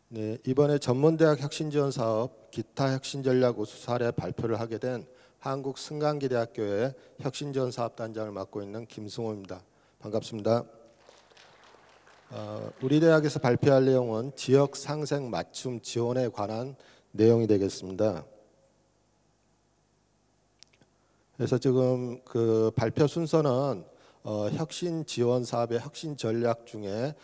네, 이번에 전문대학 혁신지원사업 기타 혁신전략 우수 사례 발표를 하게 된 한국승강기대학교의 혁신지원사업단장을 맡고 있는 김승호입니다. 반갑습니다. 우리 대학에서 발표할 내용은 지역 상생 맞춤 지원에 관한 내용이 되겠습니다. 그래서 지금 그 발표 순서는 혁신 지원 사업의 혁신 전략 중에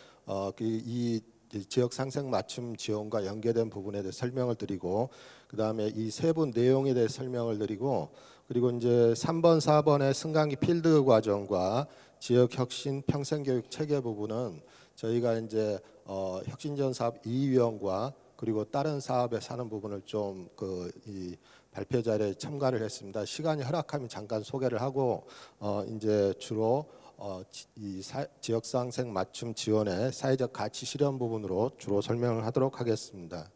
이 지역 상생 맞춤 지원과 연계된 부분에 대해 설명을 드리고, 그 다음에 이 세부 내용에 대해 설명을 드리고, 그리고 이제 3번, 4번의 승강기 필드 과정과 지역 혁신 평생교육 체계 부분은 저희가 이제 혁신지원 사업 2위원과 그리고 다른 사업에 사는 부분을 좀 이 발표 자리에 참가를 했습니다. 시간이 허락하면 잠깐 소개를 하고 이제 주로 이 지역 상생 맞춤 지원의 사회적 가치 실현 부분으로 주로 설명을 하도록 하겠습니다.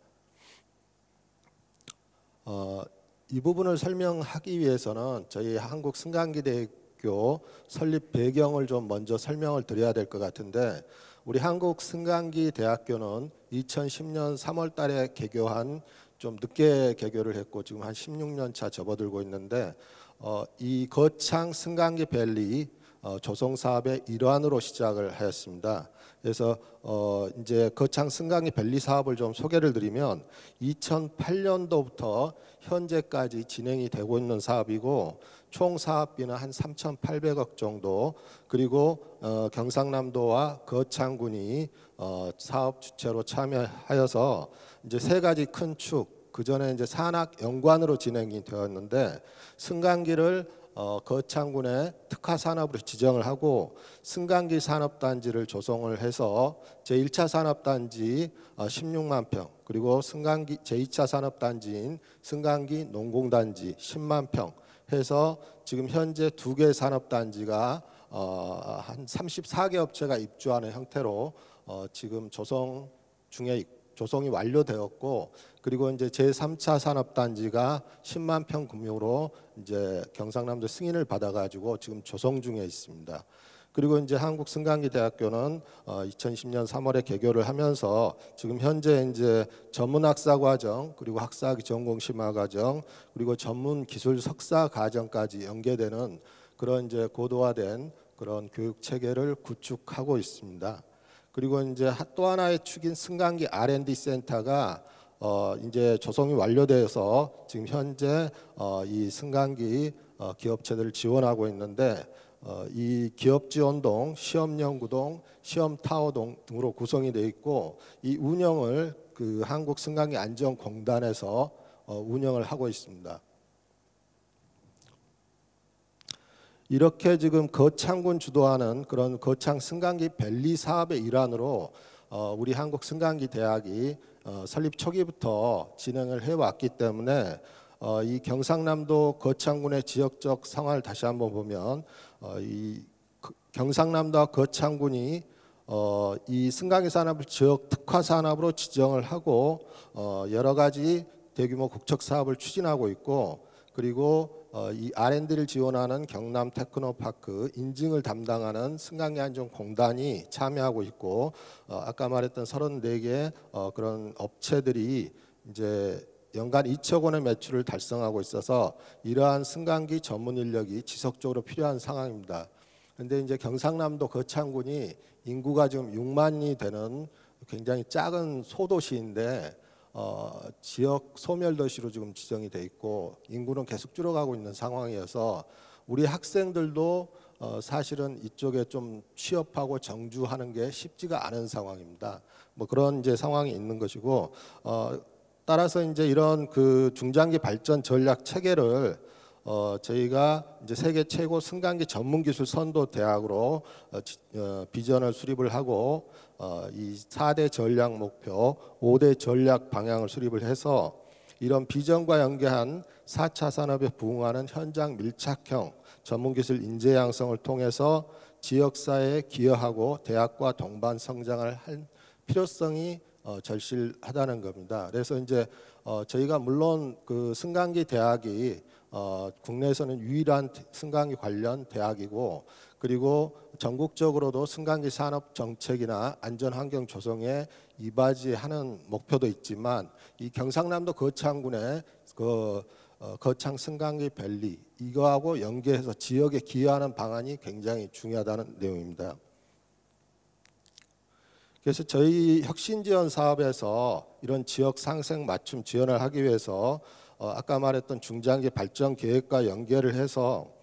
이 부분을 설명하기 위해서는 저희 한국승강기대학교 설립 배경을 좀 먼저 설명을 드려야 될 것 같은데, 우리 한국승강기대학교는 2010년 3월 달에 개교한, 좀 늦게 개교를 했고 지금 한 16년 차 접어들고 있는데, 이 거창 승강기 밸리 조성 사업의 일환으로 시작을 하였습니다. 그래서 이제 거창 승강기 밸리 사업을 좀 소개를 드리면 2008년도부터 현재까지 진행이 되고 있는 사업이고, 총 사업비는 한 3,800억 정도, 그리고 경상남도와 거창군이 사업 주체로 참여하여서 이제 세 가지 큰 축, 그 전에 이제 산악 연관으로 진행이 되었는데, 승강기를 거창군의 특화 산업으로 지정을 하고 승강기 산업단지를 조성을 해서 제1차 산업단지 16만 평, 그리고 승강기 제2차 산업단지인 승강기 농공단지 10만 평 해서 지금 현재 2개 산업단지가 한 34개 업체가 입주하는 형태로 지금 조성 중에 조성이 완료되었고, 그리고 이제 제3차 산업단지가 10만 평 규모로 이제 경상남도 승인을 받아가지고 지금 조성 중에 있습니다. 그리고 이제 한국승강기대학교는 2010년 3월에 개교를 하면서 지금 현재 이제 전문학사 과정, 그리고 학사학위 전공 심화 과정, 그리고 전문 기술 석사 과정까지 연계되는 그런 이제 고도화된 그런 교육 체계를 구축하고 있습니다. 그리고 이제 또 하나의 축인 승강기 R&D 센터가 이제 조성이 완료되어서 지금 현재 이 승강기 기업체들을 지원하고 있는데, 이 기업 지원동, 시험 연구동, 시험 타워동 등으로 구성이 되어 있고, 이 운영을 그 한국 승강기 안전공단에서 운영을 하고 있습니다. 이렇게 지금 거창군 주도하는 그런 거창 승강기 밸리 사업의 일환으로 우리 한국승강기대학이 설립 초기부터 진행을 해왔기 때문에 이 경상남도 거창군의 지역적 상황을 다시 한번 보면 이 경상남도와 거창군이 이 승강기 산업을 지역 특화 산업으로 지정을 하고 여러 가지 대규모 국책 사업을 추진하고 있고, 그리고 이 R&D를 지원하는 경남 테크노파크 인증을 담당하는 승강기 안전공단이 참여하고 있고, 아까 말했던 34개 그런 업체들이 이제 연간 2억 원의 매출을 달성하고 있어서 이러한 승강기 전문 인력이 지속적으로 필요한 상황입니다. 그런데 이제 경상남도 거창군이 인구가 지금 6만이 되는 굉장히 작은 소도시인데 지역 소멸도시로 지금 지정이 돼 있고 인구는 계속 줄어가고 있는 상황이어서 우리 학생들도 사실은 이쪽에 좀 취업하고 정주하는 게 쉽지가 않은 상황입니다. 뭐 그런 이제 상황이 있는 것이고, 따라서 이제 이런 그 중장기 발전 전략 체계를 저희가 이제 세계 최고 승강기 전문기술 선도 대학으로 비전을 수립을 하고 이 4대 전략 목표, 5대 전략 방향을 수립을 해서 이런 비전과 연계한 4차 산업에 부응하는 현장 밀착형 전문기술 인재 양성을 통해서 지역사회에 기여하고 대학과 동반 성장을 할 필요성이 절실하다는 겁니다. 그래서 이제 저희가 물론 그 승강기 대학이 국내에서는 유일한 승강기 관련 대학이고, 그리고 전국적으로도 승강기 산업 정책이나 안전환경 조성에 이바지하는 목표도 있지만 이 경상남도 거창군의 거창 승강기 밸리 이거하고 연계해서 지역에 기여하는 방안이 굉장히 중요하다는 내용입니다. 그래서 저희 혁신지원 사업에서 이런 지역 상생 맞춤 지원을 하기 위해서 아까 말했던 중장기 발전 계획과 연계를 해서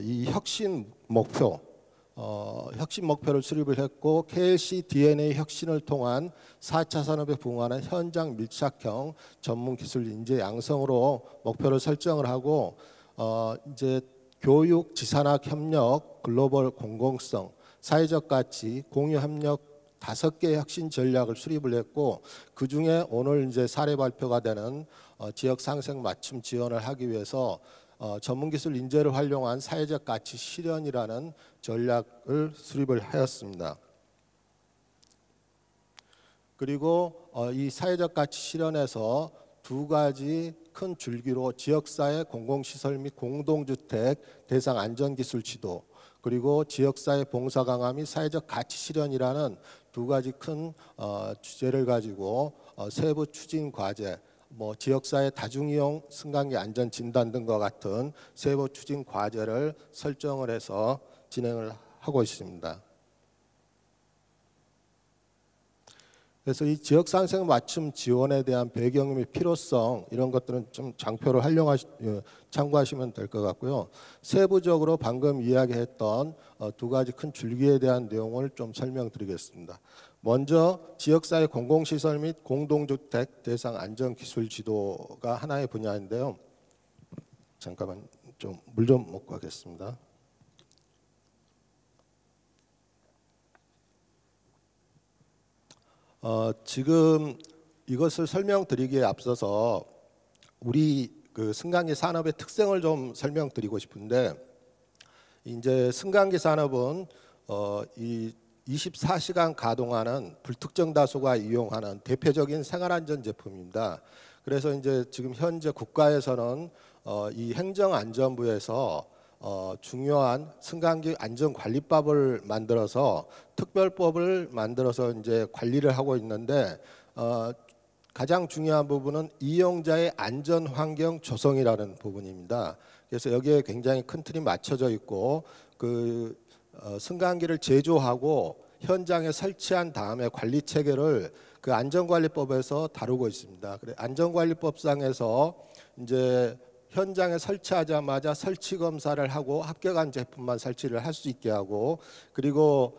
이 혁신 목표를 수립을 했고 KLC DNA 혁신을 통한 4차 산업에 부응하는 현장 밀착형 전문 기술 인재 양성으로 목표를 설정을 하고 이제 교육, 지산학 협력, 글로벌 공공성, 사회적 가치, 공유 협력 5개의 혁신 전략을 수립을 했고 그중에 오늘 이제 사례 발표가 되는 지역 상생 맞춤 지원을 하기 위해서 전문기술 인재를 활용한 사회적 가치 실현이라는 전략을 수립을 하였습니다. 그리고 이 사회적 가치 실현에서 2가지 큰 줄기로 지역사회 공공시설 및 공동주택 대상 안전기술 지도 그리고 지역사회 봉사 강화 및 사회적 가치 실현이라는 2가지 큰 주제를 가지고 세부 추진 과제 지역사회 다중이용 승강기 안전 진단 등과 같은 세부 추진 과제를 설정을 해서 진행을 하고 있습니다. 그래서 이 지역 상생 맞춤 지원에 대한 배경 및 필요성 이런 것들은 좀 장표를 참고하시면 될 것 같고요. 세부적으로 방금 이야기했던 2가지 큰 줄기에 대한 내용을 좀 설명드리겠습니다. 먼저 지역사회 공공시설 및 공동주택 대상 안전기술 지도가 하나의 분야인데요. 잠깐만 좀 물 좀 먹고 가겠습니다. 지금 이것을 설명드리기에 앞서서 우리 그 승강기 산업의 특성을 좀 설명드리고 싶은데 이제 승강기 산업은 이 24시간 가동하는 불특정 다수가 이용하는 대표적인 생활안전 제품입니다. 그래서 이제 지금 현재 국가에서는 이 행정안전부에서 중요한 승강기 안전관리법을 만들어서 특별법을 만들어서 이제 관리를 하고 있는데 가장 중요한 부분은 이용자의 안전환경 조성이라는 부분입니다. 그래서 여기에 굉장히 큰 틀이 맞춰져 있고 승강기를 제조하고 현장에 설치한 다음에 관리 체계를 그 안전관리법에서 다루고 있습니다. 그래 안전관리법상에서 이제 현장에 설치하자마자 설치 검사를 하고 합격한 제품만 설치를 할 수 있게 하고 그리고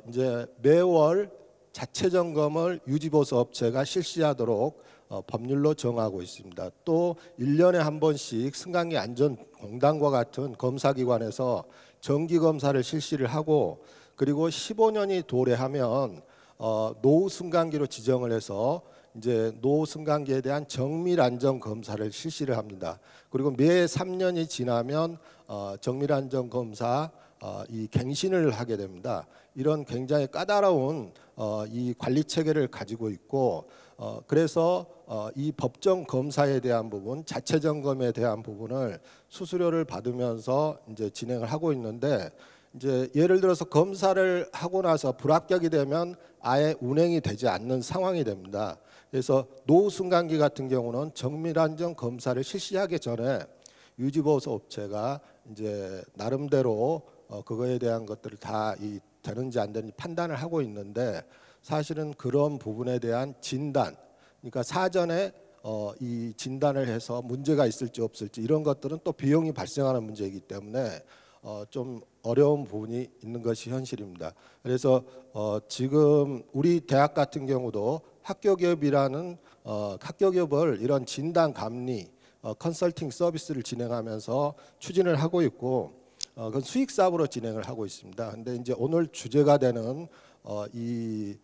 이제 매월 자체 점검을 유지보수 업체가 실시하도록 법률로 정하고 있습니다. 또 1년에 한 번씩 승강기 안전공단과 같은 검사기관에서 정기 검사를 실시를 하고 그리고 15년이 도래하면 노후 승강기로 지정을 해서 이제 노후 승강기에 대한 정밀 안전 검사를 실시를 합니다. 그리고 매 3년이 지나면 정밀 안전 검사 이 갱신을 하게 됩니다. 이런 굉장히 까다로운 이 관리 체계를 가지고 있고 그래서 이 법정 검사에 대한 부분, 자체 점검에 대한 부분을 수수료를 받으면서 이제 진행을 하고 있는데 이제 예를 들어서 검사를 하고 나서 불합격이 되면 아예 운행이 되지 않는 상황이 됩니다. 그래서 노후 승강기 같은 경우는 정밀 안전 검사를 실시하기 전에 유지보수 업체가 이제 나름대로 그거에 대한 것들을 다 되는지 안 되는지 판단을 하고 있는데 사실은 그런 부분에 대한 진단, 그러니까 사전에 이 진단을 해서 문제가 있을지 없을지 이런 것들은 또 비용이 발생하는 문제이기 때문에 좀 어려운 부분이 있는 것이 현실입니다. 그래서 지금 우리 대학 같은 경우도 학교기업이라는 학교기업을 이런 진단 감리 컨설팅 서비스를 진행하면서 추진을 하고 있고 그건 수익 사업으로 진행을 하고 있습니다. 근데 이제 오늘 주제가 되는 이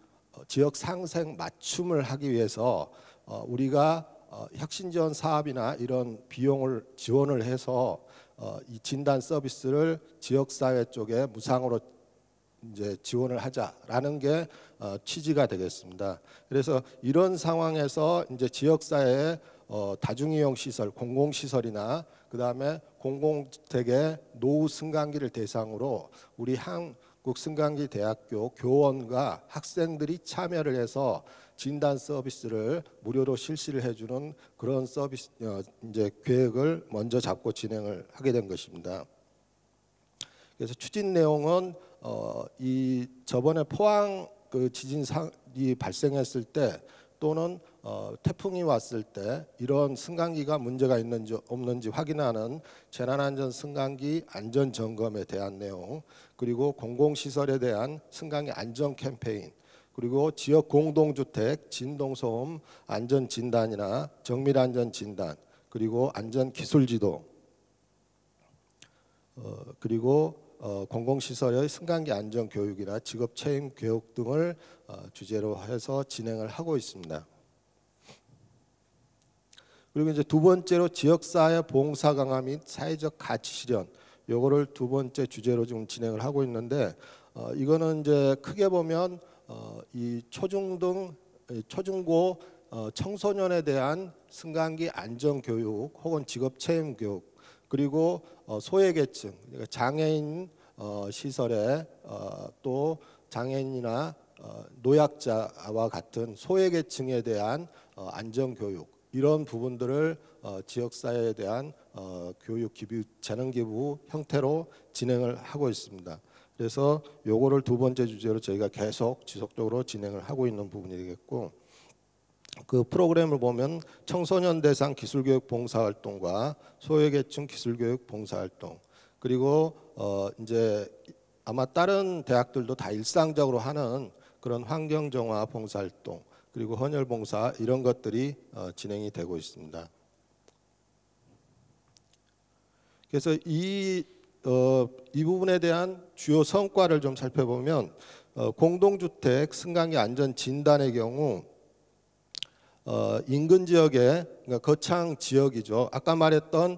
지역 상생 맞춤을 하기 위해서 우리가 혁신 지원 사업이나 이런 비용을 지원을 해서 이 진단 서비스를 지역 사회 쪽에 무상으로 이제 지원을 하자라는 게 취지가 되겠습니다. 그래서 이런 상황에서 이제 지역 사회에 다중이용 시설, 공공시설이나 그 다음에 공공주택의 노후 승강기를 대상으로 우리 한국승강기대학교 교원과 학생들이 참여를 해서 진단 서비스를 무료로 실시를 해주는 그런 서비스 이제 계획을 먼저 잡고 진행을 하게 된 것입니다. 그래서 추진 내용은 이 저번에 포항 그 지진이 발생했을 때 또는 태풍이 왔을 때 이런 승강기가 문제가 있는지 없는지 확인하는 재난안전 승강기 안전 점검에 대한 내용, 그리고 공공시설에 대한 승강기 안전 캠페인, 그리고 지역 공동주택 진동소음 안전 진단이나 정밀 안전 진단, 그리고 안전 기술 지도, 그리고 공공시설의 승강기 안전 교육이나 직업 체험 교육 등을 주제로 해서 진행을 하고 있습니다. 그리고 이제 두 번째로 지역사회 봉사 강화 및 사회적 가치 실현, 요거를 두 번째 주제로 지금 진행을 하고 있는데 이거는 이제 크게 보면 이 초중등, 초중고 청소년에 대한 승강기 안전 교육 혹은 직업 체험 교육, 그리고 소외계층, 그러니까 장애인 시설에 또 장애인이나 노약자와 같은 소외계층에 대한 안전 교육, 이런 부분들을 지역사회에 대한 교육 기부, 재능 기부 형태로 진행을 하고 있습니다. 그래서 요거를 두 번째 주제로 저희가 계속 지속적으로 진행을 하고 있는 부분이 되겠고, 그 프로그램을 보면 청소년 대상 기술교육 봉사활동과 소외계층 기술교육 봉사활동, 그리고 이제 아마 다른 대학들도 다 일상적으로 하는 그런 환경정화 봉사활동, 그리고 헌혈봉사, 이런 것들이 진행이 되고 있습니다. 그래서 이 부분에 대한 주요 성과를 좀 살펴보면 공동주택 승강기 안전 진단의 경우 인근 지역에, 그러니까 거창 지역이죠. 아까 말했던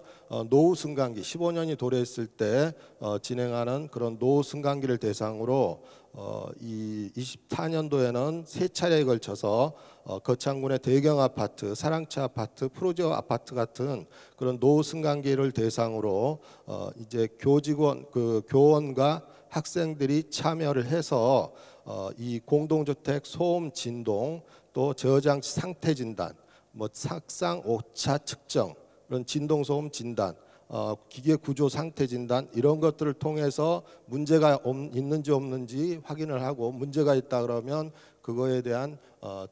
노후 승강기 15년이 도래했을 때 진행하는 그런 노후 승강기를 대상으로 이 24년도에는 세 차례에 걸쳐서 거창군의 대경 아파트, 사랑채 아파트, 프로지오 아파트 같은 그런 노후 승강기를 대상으로 이제 교직원, 그 교원과 학생들이 참여를 해서 이 공동주택 소음 진동, 또 저장치 상태 진단, 뭐 sak상 오차 측정, 그런 진동 소음 진단, 기계 구조 상태 진단, 이런 것들을 통해서 문제가 있는지 없는지 확인을 하고, 문제가 있다 그러면 그거에 대한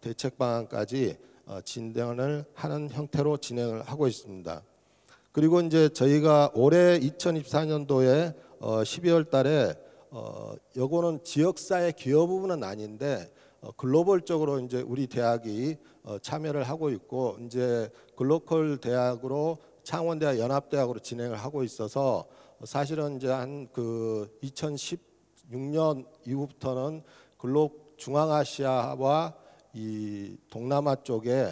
대책 방안까지 진행을 하는 형태로 진행을 하고 있습니다. 그리고 이제 저희가 올해 2024년도에 12월 달에 요거는 지역사회 기여 부분은 아닌데 글로벌적으로 이제 우리 대학이 참여를 하고 있고, 이제 글로컬 대학으로 창원대학 연합대학으로 진행을 하고 있어서 사실은 이제 한 그 2016년 이후부터는 중앙아시아와 이 동남아 쪽에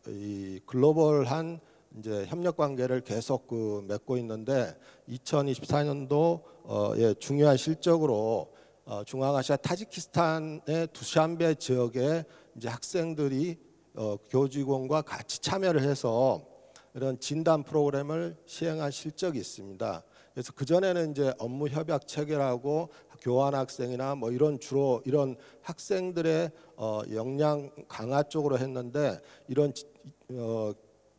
이 글로벌한 이제 협력 관계를 계속 맺고 있는데, 2024년도에 중요한 실적으로 중앙아시아 타지키스탄의 두샨베 지역에 이제 학생들이 교직원과 같이 참여를 해서 이런 진단 프로그램을 시행한 실적이 있습니다. 그래서 그 전에는 이제 업무 협약 체결하고 교환 학생이나 뭐 이런 주로 이런 학생들의 역량 강화 쪽으로 했는데, 이런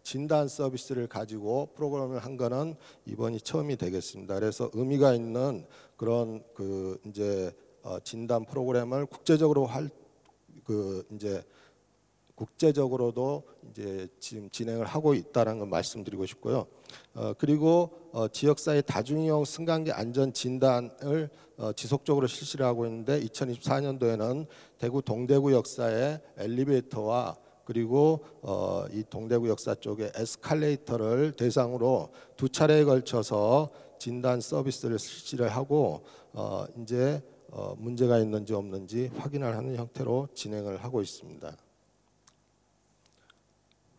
진단 서비스를 가지고 프로그램을 한 거는 이번이 처음이 되겠습니다. 그래서 의미가 있는 그런 그 이제 진단 프로그램을 국제적으로 이제 국제적으로도 이제 지금 진행을 하고 있다는 걸 말씀드리고 싶고요. 그리고 지역사회 다중이용 승강기 안전 진단을 지속적으로 실시를 하고 있는데, 2024년도에는 대구 동대구 역사의 엘리베이터와 그리고 이 동대구 역사 쪽에 에스컬레이터를 대상으로 두 차례에 걸쳐서 진단 서비스를 실시를 하고 이제 문제가 있는지 없는지 확인을 하는 형태로 진행을 하고 있습니다.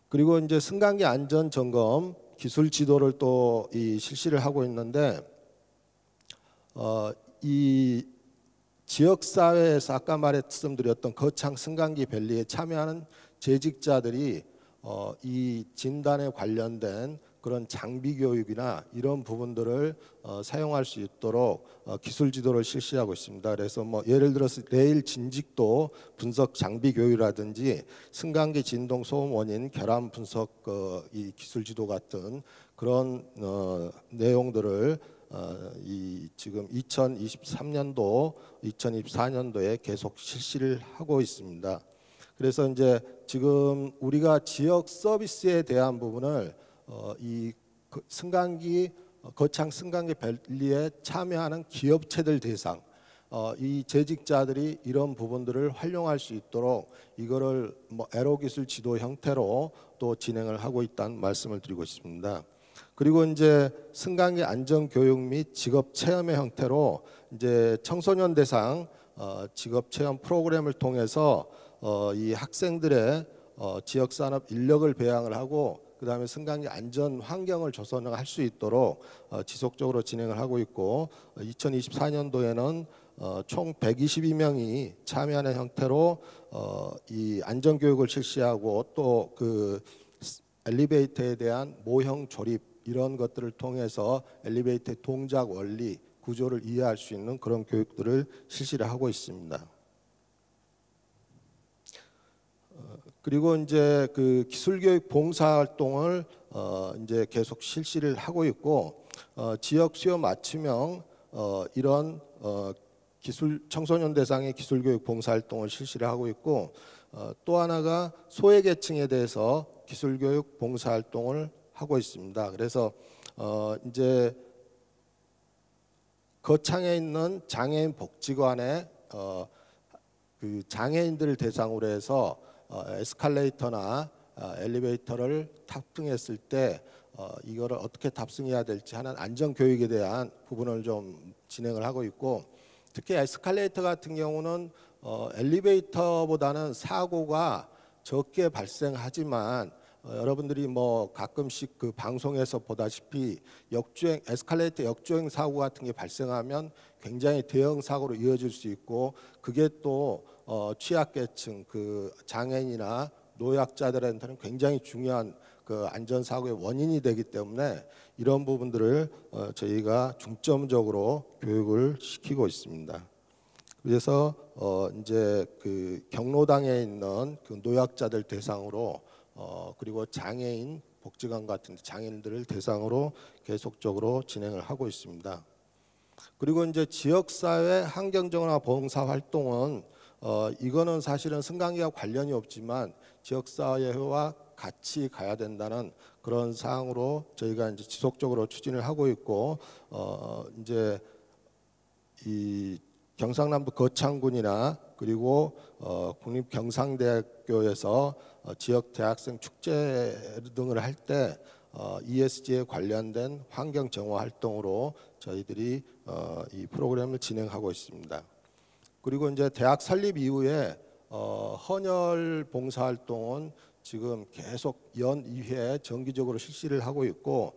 그리고 이제 승강기 안전 점검 기술 지도를 또 실시를 하고 있는데, 이 지역 사회에서 아까 말씀드렸던 거창 승강기 밸리에 참여하는 재직자들이 이 진단에 관련된 그런 장비 교육이나 이런 부분들을 사용할 수 있도록 기술 지도를 실시하고 있습니다. 그래서 뭐 예를 들어서 레일 진직도 분석 장비 교육이라든지 승강기 진동 소음 원인 결함 분석 이 기술 지도 같은 그런 내용들을 이 지금 2023년도, 2024년도에 계속 실시를 하고 있습니다. 그래서 이제 지금 우리가 지역 서비스에 대한 부분을 이 승강기 거창 승강기 밸리에 참여하는 기업체들 대상 이 재직자들이 이런 부분들을 활용할 수 있도록 이거를 뭐 에로 기술 지도 형태로 또 진행을 하고 있다는 말씀을 드리고 싶습니다. 그리고 이제 승강기 안전 교육 및 직업 체험의 형태로 이제 청소년 대상 직업 체험 프로그램을 통해서 이 학생들의 지역 산업 인력을 배양을 하고 그다음에 승강기 안전 환경을 조성할 수 있도록 지속적으로 진행을 하고 있고 2024년도에는 총 122명이 참여하는 형태로 이 안전 교육을 실시하고 또 그 엘리베이터에 대한 모형 조립 이런 것들을 통해서 엘리베이터의 동작 원리 구조를 이해할 수 있는 그런 교육들을 실시를 하고 있습니다. 그리고 이제 그 기술교육 봉사활동을 이제 계속 실시를 하고 있고 지역 수요 맞춤형 이런 기술 청소년 대상의 기술교육 봉사활동을 실시를 하고 있고 또 하나가 소외계층에 대해서 기술교육 봉사활동을 하고 있습니다. 그래서 이제 거창에 있는 장애인 복지관에 그 장애인들을 대상으로 해서 에스컬레이터나 엘리베이터를 탑승했을 때 이거를 어떻게 탑승해야 될지 하는 안전 교육에 대한 부분을 좀 진행을 하고 있고 특히 에스컬레이터 같은 경우는 엘리베이터보다는 사고가 적게 발생하지만 여러분들이 뭐 가끔씩 그 방송에서 보다시피 역주행 에스컬레이터 역주행 사고 같은 게 발생하면 굉장히 대형 사고로 이어질 수 있고 그게 또 취약계층 그 장애인이나 노약자들한테는 굉장히 중요한 그 안전사고의 원인이 되기 때문에 이런 부분들을 저희가 중점적으로 교육을 시키고 있습니다. 그래서 이제 그 경로당에 있는 그 노약자들 대상으로 그리고 장애인 복지관 같은 장애인들을 대상으로 계속적으로 진행을 하고 있습니다. 그리고 이제 지역사회 환경정화 봉사 활동은 이거는 사실은 승강기와 관련이 없지만 지역사회와 같이 가야 된다는 그런 사항으로 저희가 이제 지속적으로 추진을 하고 있고 이제 이 경상남도 거창군이나 그리고 국립경상대학교에서 지역 대학생 축제 등을 할 때 ESG에 관련된 환경 정화 활동으로 저희들이 이 프로그램을 진행하고 있습니다. 그리고 이제 대학 설립 이후에 헌혈 봉사 활동은 지금 계속 연 2회 정기적으로 실시를 하고 있고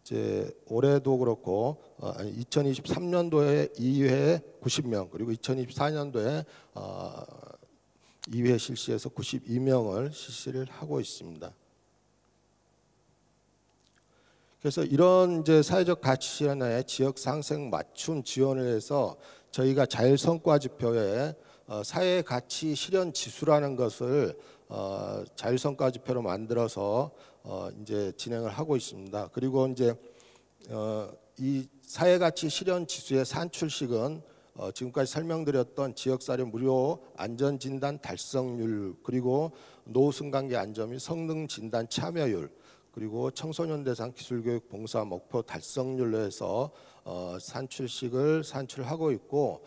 이제 올해도 그렇고 2023년도에 2회 90명 그리고 2024년도에 2회 실시해서 92명을 실시를 하고 있습니다. 그래서 이런 이제 사회적 가치 실현에 지역 상생 맞춤 지원을 해서 저희가 자율 성과 지표에 사회 가치 실현 지수라는 것을 자율 성과 지표로 만들어서 이제 진행을 하고 있습니다. 그리고 이제 이 사회 가치 실현 지수의 산출식은 지금까지 설명드렸던 지역사회 무료 안전 진단 달성률 그리고 노승강기 안전 및 성능 진단 참여율 그리고 청소년 대상 기술교육 봉사 목표 달성률로 해서 산출식을 산출하고 있고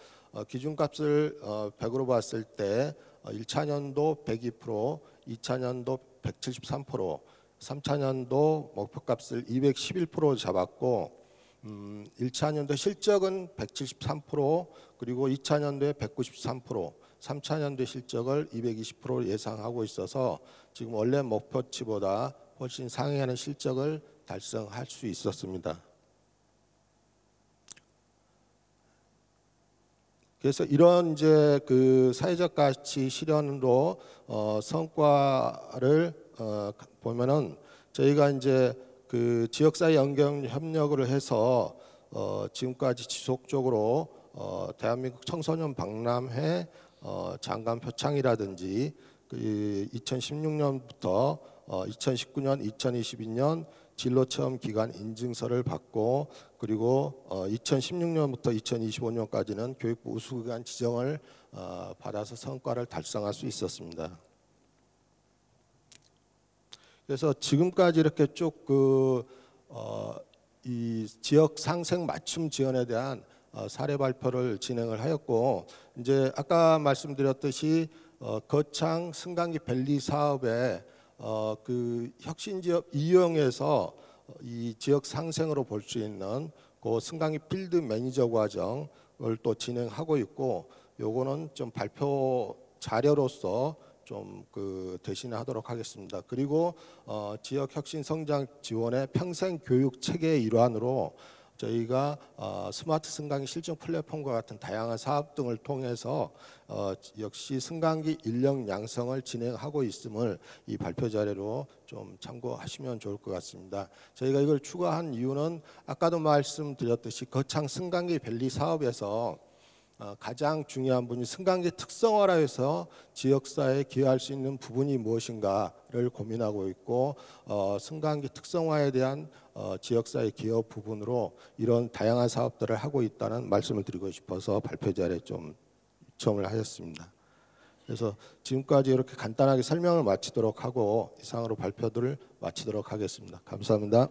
기준값을 100으로 봤을 때 1차년도 102%, 2차년도 173%, 3차년도 목표값을 211% 잡았고 1차년도 실적은 173% 그리고 2차년도에 193%, 3차년도 실적을 220% 예상하고 있어서 지금 원래 목표치보다 훨씬 상회하는 실적을 달성할 수 있었습니다. 그래서 이런 이제 그 사회적 가치 실현으로 성과를 보면은 저희가 이제 그 지역사회 연결 협력을 해서 지금까지 지속적으로 대한민국 청소년 박람회 장관 표창이라든지 그 2016년부터 2019년, 2022년 진로체험 기간 인증서를 받고 그리고 2016년부터 2025년까지는 교육부 우수기관 지정을 받아서 성과를 달성할 수 있었습니다. 그래서 지금까지 이렇게 쭉 이 지역 상생 맞춤 지원에 대한 사례 발표를 진행을 하였고, 이제 아까 말씀드렸듯이 거창 승강기 밸리 사업에 그 혁신 지역 이용해서 이 지역 상생으로 볼 수 있는 그 승강기 필드 매니저 과정을 또 진행하고 있고, 요거는 좀 발표 자료로서 좀 그 대신하도록 하겠습니다. 그리고 지역 혁신 성장 지원의 평생 교육 체계의 일환으로 저희가 스마트 승강기 실증 플랫폼과 같은 다양한 사업 등을 통해서 역시 승강기 인력 양성을 진행하고 있음을 이 발표 자료로 좀 참고하시면 좋을 것 같습니다. 저희가 이걸 추가한 이유는 아까도 말씀드렸듯이 거창 승강기 밸리 사업에서 가장 중요한 부분이 승강기 특성화라해서 지역사회에 기여할 수 있는 부분이 무엇인가를 고민하고 있고, 승강기 특성화에 대한 지역사회 기여 부분으로 이런 다양한 사업들을 하고 있다는 말씀을 드리고 싶어서 발표 자리에 좀 요청을 하였습니다. 그래서 지금까지 이렇게 간단하게 설명을 마치도록 하고 이상으로 발표들을 마치도록 하겠습니다. 감사합니다.